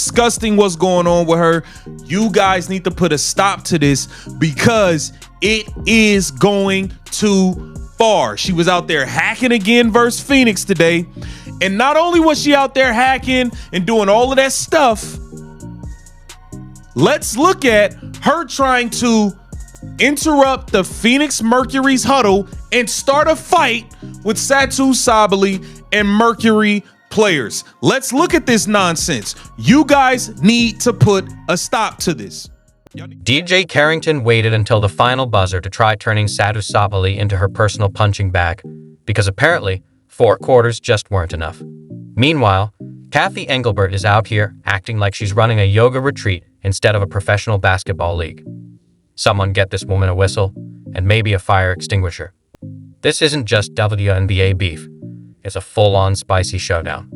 Disgusting what's going on with her. You guys need to put a stop to this because it is going too far. She was out there hacking again versus Phoenix today. And not only was she out there hacking and doing all of that stuff, let's look at her trying to interrupt the Phoenix Mercury's huddle and start a fight with Satou Sabally and Mercury players. Let's look at this nonsense. You guys need to put a stop to this. Dijonai Carrington waited until the final buzzer to try turning Satou Sabally into her personal punching bag because apparently 4 quarters just weren't enough. Meanwhile, Cathy Engelbert is out here acting like she's running a yoga retreat instead of a professional basketball league. Someone get this woman a whistle and maybe a fire extinguisher. This isn't just WNBA beef. It's a full-on spicy showdown.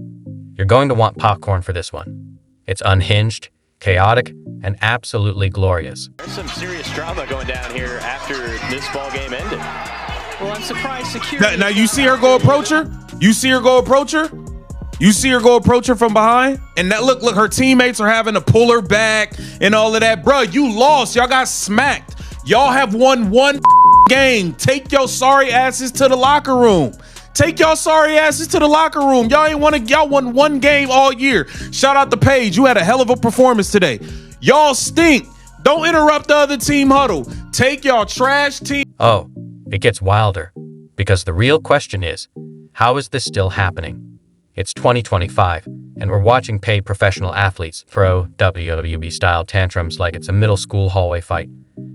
You're going to want popcorn for this one. It's unhinged, chaotic, and absolutely glorious. There's some serious drama going down here after this ball game ended. Well, I'm surprised security... Now you see her go approach her? You see her go approach her? You see her go approach her from behind? And that look, her teammates are having to pull her back and all of that. Bro, you lost. Y'all got smacked. Y'all have won one game. Take your sorry asses to the locker room. Take y'all sorry asses to the locker room. Y'all won one game all year. Shout out to Paige. You had a hell of a performance today. Y'all stink. Don't interrupt the other team huddle. Take y'all trash team. Oh, it gets wilder. Because the real question is, how is this still happening? It's 2025, and we're watching paid professional athletes throw WWE-style tantrums like it's a middle school hallway fight.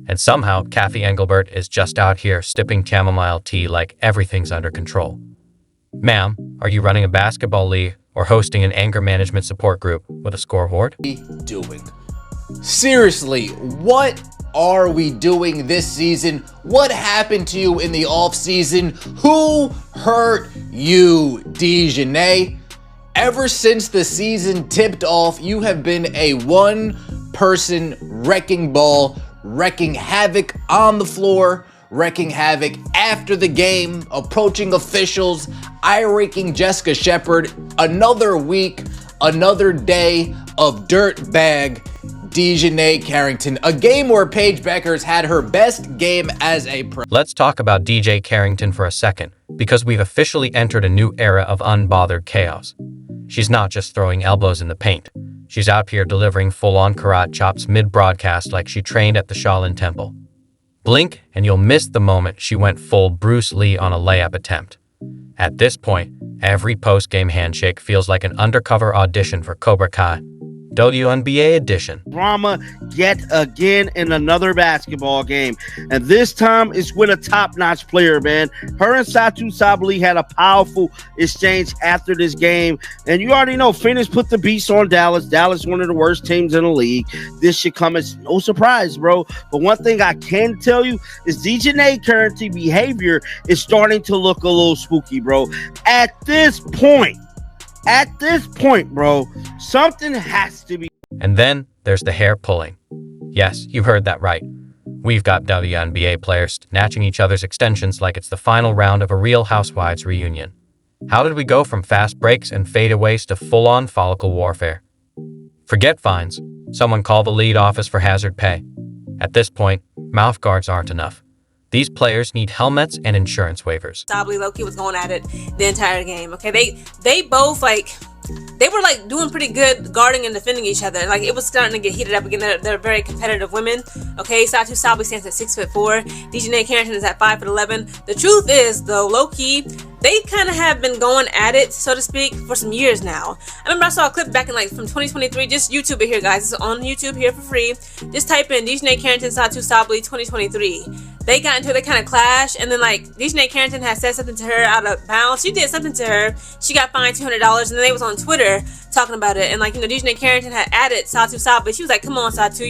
And somehow, Cathy Engelbert is just out here sipping chamomile tea like everything's under control. Ma'am, are you running a basketball league or hosting an anger management support group with a scoreboard? Doing? Seriously, what are we doing this season? What happened to you in the off season? Who hurt you, Dijonai? Ever since the season tipped off, you have been a one-person wrecking ball, wrecking havoc on the floor, wrecking havoc after the game, approaching officials, eye-raking Jessica Shepard. Another week, another day of dirtbag Dijonai Carrington. A game where Paige Bueckers had her best game as a pro. Let's talk about Dijonai Carrington for a second, because we've officially entered a new era of unbothered chaos. She's not just throwing elbows in the paint. She's out here delivering full-on karate chops mid-broadcast like she trained at the Shaolin Temple. Blink and you'll miss the moment she went full Bruce Lee on a layup attempt. At this point, every post-game handshake feels like an undercover audition for Cobra Kai. WNBA edition. Drama yet again in another basketball game. And this time it's with a top-notch player, man. Her and Satou Sabally had a powerful exchange after this game. And you already know, Phoenix put the beast on Dallas. Dallas, one of the worst teams in the league. This should come as no surprise, bro. But one thing I can tell you is Dijonai Carrington behavior is starting to look a little spooky, bro. At this point, bro, something has to be. And then there's the hair pulling. Yes, you heard that right. We've got WNBA players snatching each other's extensions like it's the final round of a Real Housewives reunion. How did we go from fast breaks and fadeaways to full-on follicle warfare? Forget fines. Someone call the lead office for hazard pay. At this point, mouth guards aren't enough. These players need helmets and insurance waivers. Sabally low-key was going at it the entire game. Okay, they both they were doing pretty good guarding and defending each other. Like, it was starting to get heated up again. They're very competitive women. Okay, Satou Sabally stands at 6'4". Dijonai Carrington is at 5'11". The truth is, though, low-key, they kind of have been going at it, so to speak, for some years now. I remember I saw a clip back in from 2023. Just YouTube it here, guys. It's on YouTube here for free. Just type in Dijonai Carrington, Satou Sabally 2023. They got into it, they kind of clashed, and then Dijonai Carrington had said something to her out of bounds. She did something to her. She got fined $200, and then they was on Twitter talking about it. And Dijonai Carrington had added Satou Sabally. She was like, "Come on, Satou,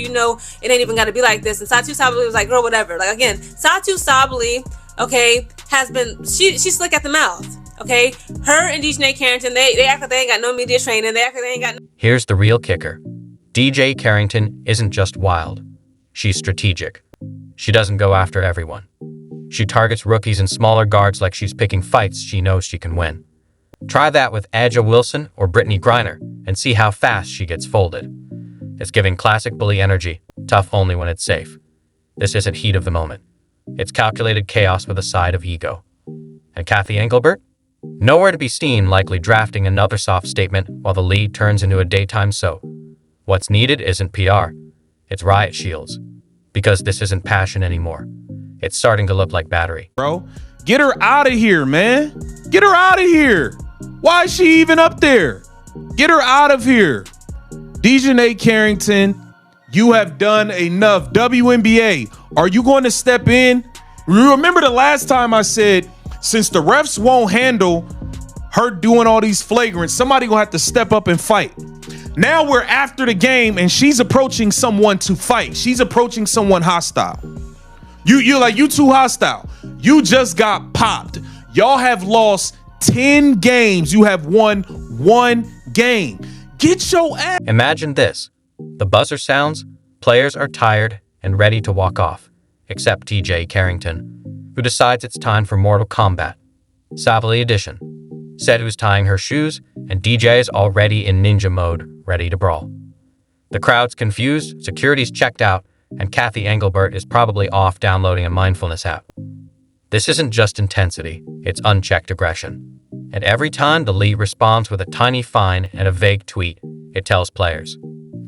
it ain't even got to be like this." And Satou Sabally was like, "Girl, whatever." Again, Satou Sabally, okay, has been she's slick at the mouth. Okay, her and Dijonai Carrington, they act like they ain't got no media training. They act like they ain't got no. Here's the real kicker. Dijonai Carrington isn't just wild. She's strategic. She doesn't go after everyone. She targets rookies and smaller guards like she's picking fights she knows she can win. Try that with Aja Wilson or Brittany Griner and see how fast she gets folded. It's giving classic bully energy, tough only when it's safe. This isn't heat of the moment. It's calculated chaos with a side of ego. And Kathy Engelbert? Nowhere to be seen, likely drafting another soft statement while the lead turns into a daytime soap. What's needed isn't PR. It's riot shields. Because this isn't passion anymore. It's starting to look like battery. Bro, get her out of here, man. Get her out of here. Why is she even up there? Get her out of here. Dijonai Carrington, you have done enough. WNBA, are you going to step in? You remember the last time I said, since the refs won't handle her doing all these flagrants, somebody gonna have to step up and fight. Now we're after the game and she's approaching someone to fight. She's approaching someone hostile. You're like, you too hostile. You just got popped. Y'all have lost 10 games. You have won 1 game. Get your ass. Imagine this. The buzzer sounds, players are tired and ready to walk off, except Dijonai Carrington, who decides it's time for Mortal Kombat. Sabally edition. Satou's tying her shoes, and DJ is already in ninja mode, ready to brawl. The crowd's confused, security's checked out, and Kathy Engelbert is probably off downloading a mindfulness app. This isn't just intensity, it's unchecked aggression. And every time the lead responds with a tiny fine and a vague tweet, it tells players,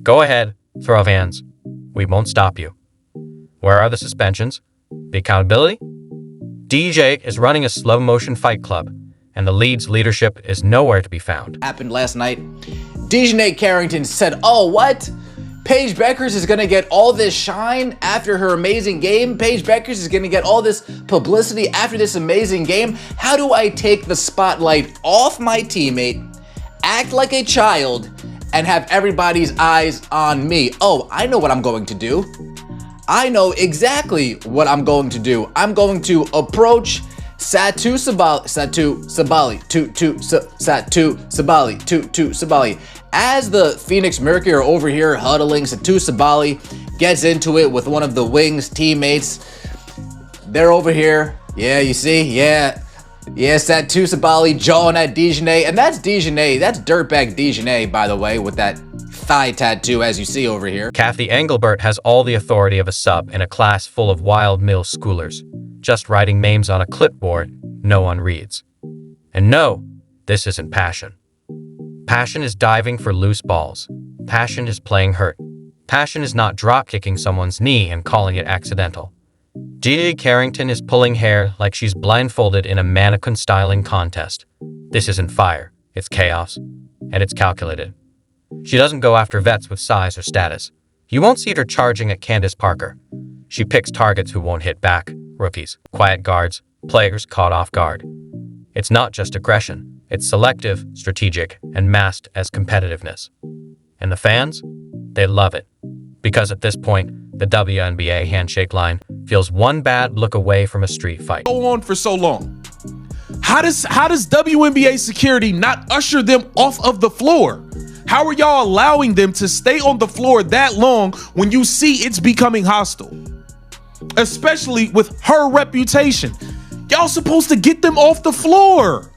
"Go ahead, throw up hands. We won't stop you." Where are the suspensions? The accountability? DJ is running a slow-motion fight club, and the league's leadership is nowhere to be found. Happened last night. Dijonai Carrington said, "Oh, what? Paige Beckers is going to get all this shine after her amazing game? Paige Beckers is going to get all this publicity after this amazing game? How do I take the spotlight off my teammate, act like a child, and have everybody's eyes on me? Oh, I know what I'm going to do. I know exactly what I'm going to do. I'm going to approach Satou Sabally. As the Phoenix Mercury are over here huddling, Satou Sabally gets into it with one of the Wings teammates. They're over here. Yeah, you see? Yeah, Satou Sabally jawing at Dijonai. And that's Dijonai. That's dirtbag Dijonai, by the way, with that thigh tattoo, as you see over here. Kathy Engelbert has all the authority of a sub in a class full of wild middle schoolers, just writing names on a clipboard no one reads. And no, this isn't passion. Passion is diving for loose balls. Passion is playing hurt. Passion is not drop-kicking someone's knee and calling it accidental. Dijonai Carrington is pulling hair like she's blindfolded in a mannequin styling contest. This isn't fire, it's chaos, and it's calculated. She doesn't go after vets with size or status. You won't see her charging at Candace Parker. She picks targets who won't hit back, rookies, quiet guards, players caught off guard. It's not just aggression. It's selective, strategic, and masked as competitiveness. And the fans? They love it. Because at this point, the WNBA handshake line feels one bad look away from a street fight. Go on for so long. How does WNBA security not usher them off of the floor? How are y'all allowing them to stay on the floor that long when you see it's becoming hostile? Especially with her reputation. Y'all supposed to get them off the floor.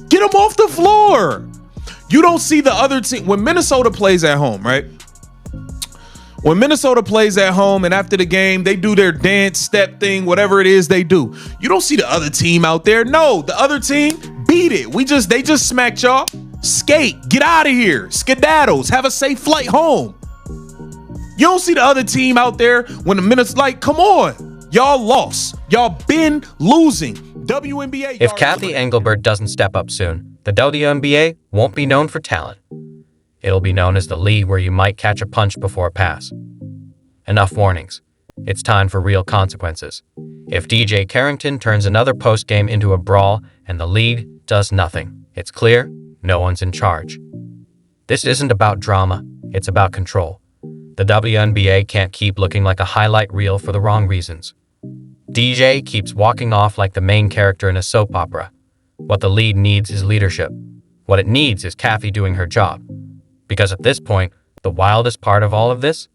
Get them off the floor. You don't see the other team. When Minnesota plays at home, right? When Minnesota plays at home and after the game, they do their dance, step thing, whatever it is they do. You don't see the other team out there. No, the other team beat it. They just smacked y'all. Skate, get out of here. Skedaddles, have a safe flight home. You don't see the other team out there when the minutes like, come on. Y'all lost. Y'all been losing. WNBA. If Kathy Engelbert doesn't step up soon, the WNBA won't be known for talent. It'll be known as the league where you might catch a punch before a pass. Enough warnings. It's time for real consequences. If Dijonai Carrington turns another postgame into a brawl and the league does nothing, it's clear no one's in charge. This isn't about drama, it's about control. The WNBA can't keep looking like a highlight reel for the wrong reasons. DJ keeps walking off like the main character in a soap opera. What the lead needs is leadership. What it needs is Kathy doing her job. Because at this point, the wildest part of all of this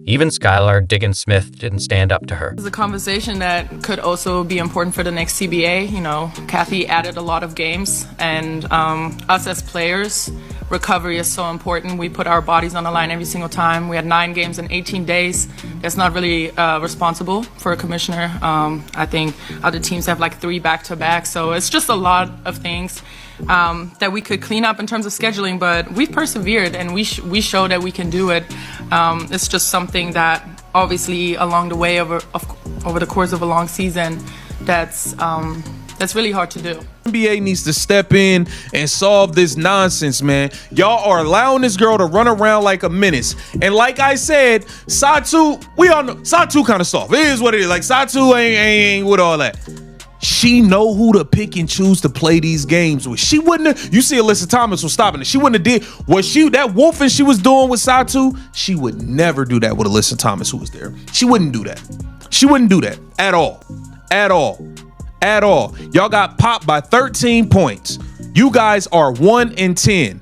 Even Skylar Diggins-Smith didn't stand up to her. It's a conversation that could also be important for the next CBA. You know, Kathy added a lot of games, and us as players, recovery is so important. We put our bodies on the line every single time. We had 9 games in 18 days. That's not really responsible for a commissioner. I think other teams have like 3 back-to-back, so it's just a lot of things that we could clean up in terms of scheduling, but we've persevered and we show that we can do it. It's just something that obviously along the way over the course of a long season, that's really hard to do. NBA needs to step in and solve this nonsense, man. Y'all are allowing this girl to run around like a menace. And like I said, Satou, we all know Satou kind of soft. It is what it is. Like Satou ain't with all that. She know who to pick and choose to play these games with. She wouldn't have, you see Alyssa Thomas was stopping it. She wouldn't have did what that wolfing she was doing with Satou. She would never do that with Alyssa Thomas, who was there. She wouldn't do that. She wouldn't do that at all. At all. At all. Y'all got popped by 13 points. You guys are 1-10.